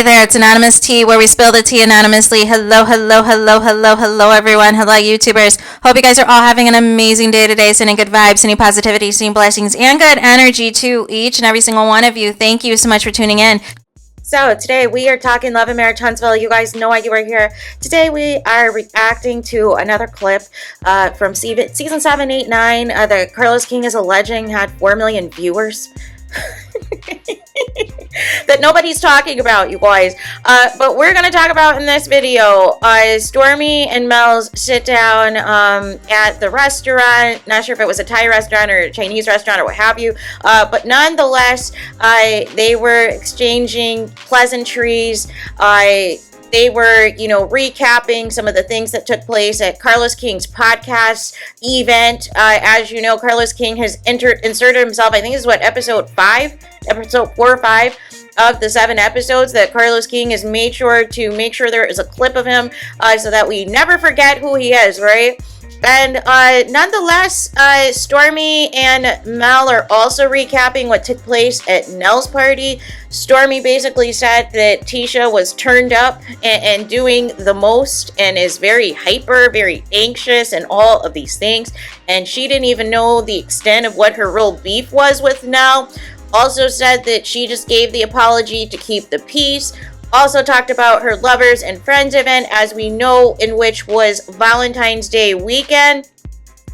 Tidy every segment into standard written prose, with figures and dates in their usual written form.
there, it's Anonymous Tea, where we spill the tea anonymously. Hello, hello, hello, hello, hello, everyone. Hello, YouTubers. Hope you guys are all having an amazing day today, sending good vibes, sending positivity, sending blessings, and good energy to each and every single one of you. Thank you so much for tuning in. So today we are talking Love and Marriage Huntsville. You guys know why you are here. Today we are reacting to another clip from season 7, 8, 9. The Carlos King is alleging had 4 million viewers. That nobody's talking about, you guys. But we're going to talk about in this video Stormy and Mel's sit down at the restaurant. Not sure if it was a Thai restaurant or a Chinese restaurant or what have you. But nonetheless, they were exchanging pleasantries. They were, recapping some of the things that took place at Carlos King's podcast event. As you know, Carlos King has inserted himself, I think this is what, episode 4 or 5 of the 7 episodes that Carlos King has made sure there is a clip of him so that we never forget who he is, right? And nonetheless, Stormy and Mel are also recapping what took place at Nell's party. Stormy basically said that Tisha was turned up and doing the most and is very hyper, very anxious, and all of these things. And she didn't even know the extent of what her real beef was with Nell. Also said that she just gave the apology to keep the peace. Also talked about her Lovers and Friends event, as we know, in which was Valentine's Day weekend.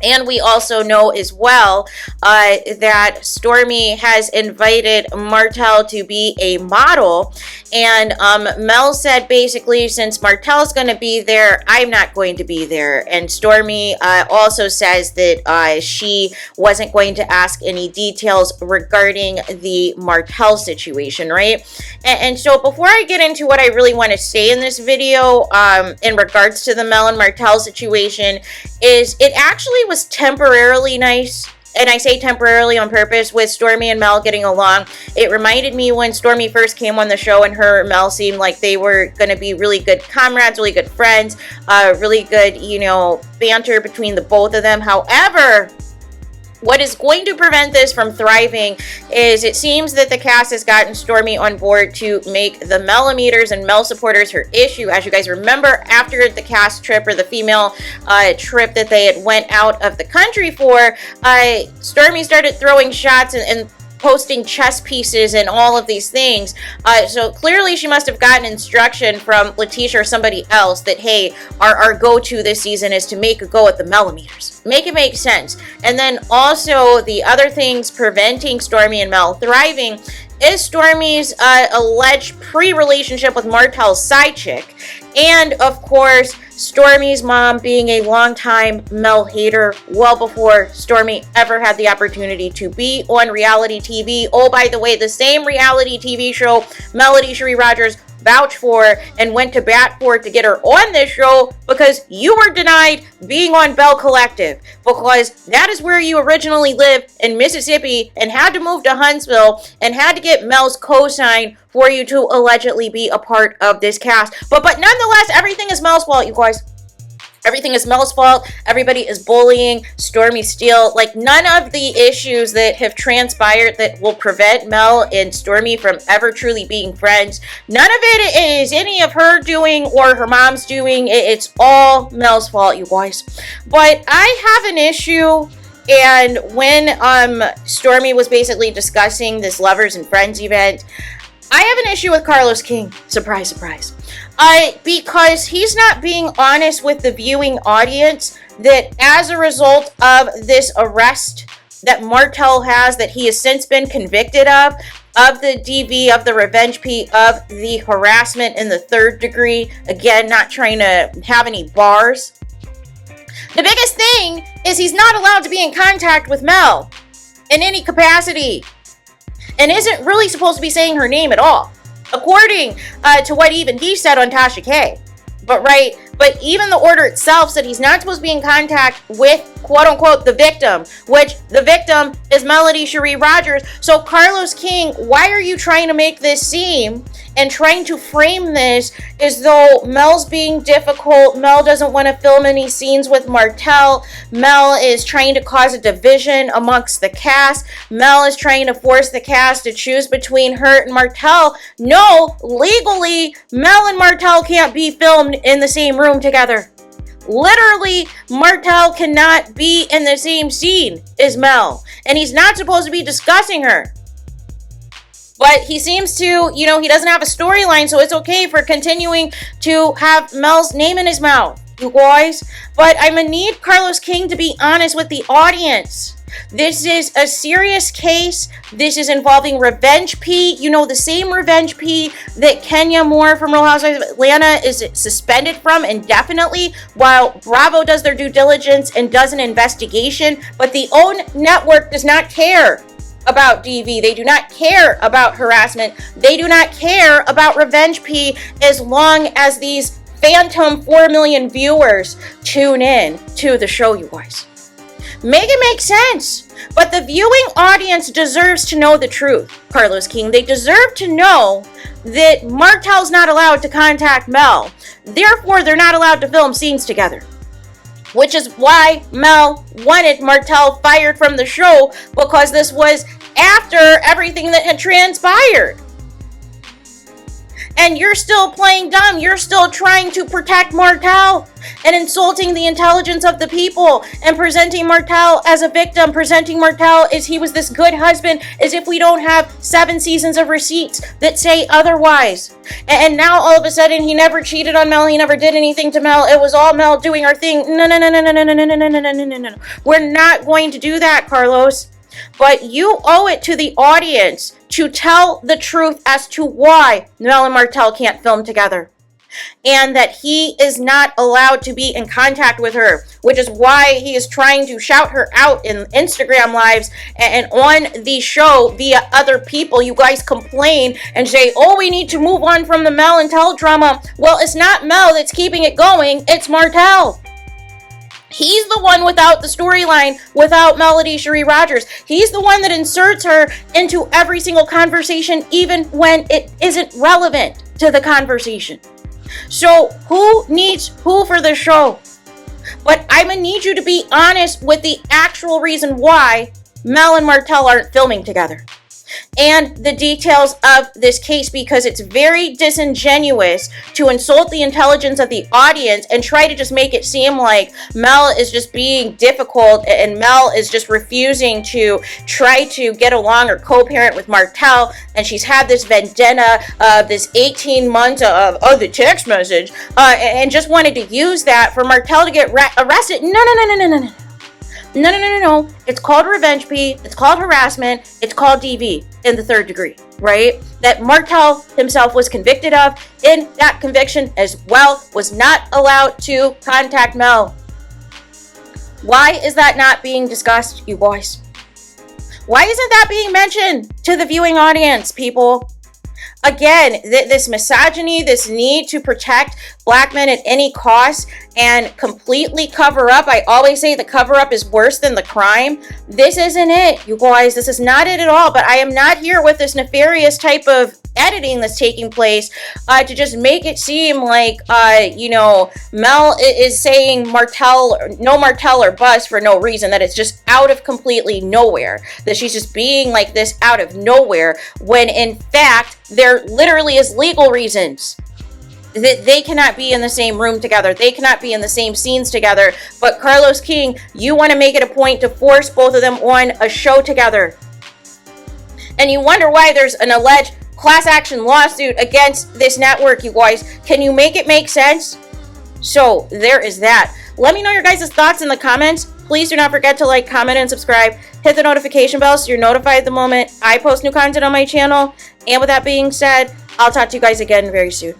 And we also know as well that Stormy has invited Martell to be a model. And Mel said basically, since Martell's going to be there, I'm not going to be there. And Stormy also says that she wasn't going to ask any details regarding the Martell situation, right? And so before I get into what I really want to say in this video in regards to the Mel and Martell situation, is it actually was temporarily nice, and I say temporarily on purpose, with Stormy and Mel getting along. It reminded me when Stormy first came on the show and her and Mel seemed like they were going to be really good comrades, really good friends, really good, banter between the both of them. However, what is going to prevent this from thriving is it seems that the cast has gotten Stormy on board to make the Melimeters and Mel supporters her issue. As you guys remember, after the cast trip, or the female trip that they had went out of the country for, Stormy started throwing shots and posting chess pieces and all of these things. So clearly she must have gotten instruction from Letitia or somebody else that, hey, our go-to this season is to make a go at the Melimeters. Make it make sense. And then also the other things preventing Stormy and Mel thriving is Stormy's alleged pre-relationship with Martell's side chick. And, of course, Stormy's mom being a longtime Mel hater well before Stormy ever had the opportunity to be on reality TV. Oh, by the way, the same reality TV show Melody Shari Rogers vouched for and went to bat for to get her on this show, because you were denied being on Bell Collective, because that is where you originally lived in Mississippi and had to move to Huntsville and had to get Mel's cosign for you to allegedly be a part of this cast. But nonetheless, everything is Mel's fault, you guys. Everything is Mel's fault. Everybody is bullying Stormy Steele. Like, none of the issues that have transpired that will prevent Mel and Stormy from ever truly being friends, none of it is any of her doing or her mom's doing. It's all Mel's fault, you guys. But I have an issue. And when Stormy was basically discussing this Lovers and Friends event, I have an issue with Carlos King. Surprise, surprise. Because he's not being honest with the viewing audience that as a result of this arrest that Martell has, that he has since been convicted of the DV, of the revenge P, of the harassment in the 3rd degree. Again, not trying to have any bars. The biggest thing is he's not allowed to be in contact with Mel in any capacity, and isn't really supposed to be saying her name at all, according to what even he said on Tasha K. But But even the order itself said he's not supposed to be in contact with, quote unquote, the victim, which the victim is Melody Shari Rogers. So Carlos King, why are you trying to make this seem and trying to frame this as though Mel's being difficult? Mel doesn't want to film any scenes with Martell. Mel is trying to cause a division amongst the cast. Mel is trying to force the cast to choose between her and Martell. No, legally, Mel and Martell can't be filmed in the same room together. Literally, Martell cannot be in the same scene as Mel, and he's not supposed to be discussing her. But he seems to, he doesn't have a storyline, so it's okay for continuing to have Mel's name in his mouth, you guys. But I'm gonna need Carlos King to be honest with the audience. This is a serious case. This is involving Revenge P. The same Revenge P that Kenya Moore from Real Housewives of Atlanta is suspended from indefinitely while Bravo does their due diligence and does an investigation. But the OWN network does not care about DV. They do not care about harassment. They do not care about Revenge P as long as these phantom 4 million viewers tune in to the show, you guys. Make it make sense. But the viewing audience deserves to know the truth, Carlos King. They deserve to know that Martell's not allowed to contact Mel. Therefore, they're not allowed to film scenes together. Which is why Mel wanted Martell fired from the show, because this was after everything that had transpired. And you're still playing dumb. You're still trying to protect Martell and insulting the intelligence of the people and presenting Martell as a victim, presenting Martell as he was this good husband, as if we don't have 7 seasons of receipts that say otherwise. And now all of a sudden he never cheated on Mel. He never did anything to Mel. It was all Mel doing her thing. No. We're not going to do that, Carlos. But you owe it to the audience to tell the truth as to why Mel and Martell can't film together. And that he is not allowed to be in contact with her, which is why he is trying to shout her out in Instagram lives and on the show via other people. You guys complain and say, oh, we need to move on from the Mel and Tell drama. Well, it's not Mel that's keeping it going, it's Martell. He's the one without the storyline, without Melody Shari Rogers. He's the one that inserts her into every single conversation, even when it isn't relevant to the conversation. So who needs who for the show? But I'm gonna need you to be honest with the actual reason why Mel and Martell aren't filming together. And the details of this case, because it's very disingenuous to insult the intelligence of the audience and try to just make it seem like Mel is just being difficult and Mel is just refusing to try to get along or co-parent with Martell, and she's had this vendetta of this 18 months of the text message and just wanted to use that for Martell to get arrested. No. It's called Revenge P. It's called harassment. It's called DV in the 3rd degree, right? That Martell himself was convicted of. In that conviction as well, was not allowed to contact Mel. Why is that not being discussed, you boys? Why isn't that being mentioned to the viewing audience, people? Again, this misogyny, this need to protect black men at any cost and completely cover up. I always say the cover up is worse than the crime. This isn't it, you guys. This is not it at all. But I am not here with this nefarious type of editing that's taking place to just make it seem like, Mel is saying no Martell or bust for no reason, that it's just out of completely nowhere, that she's just being like this out of nowhere, when in fact, there literally is legal reasons that they cannot be in the same room together. They cannot be in the same scenes together. But Carlos King, you want to make it a point to force both of them on a show together. And you wonder why there's an alleged class action lawsuit against this network, you guys. Can you make it make sense? So there is that. Let me know your guys' thoughts in the comments. Please do not forget to like, comment, and subscribe. Hit the notification bell so you're notified the moment I post new content on my channel. And with that being said, I'll talk to you guys again very soon.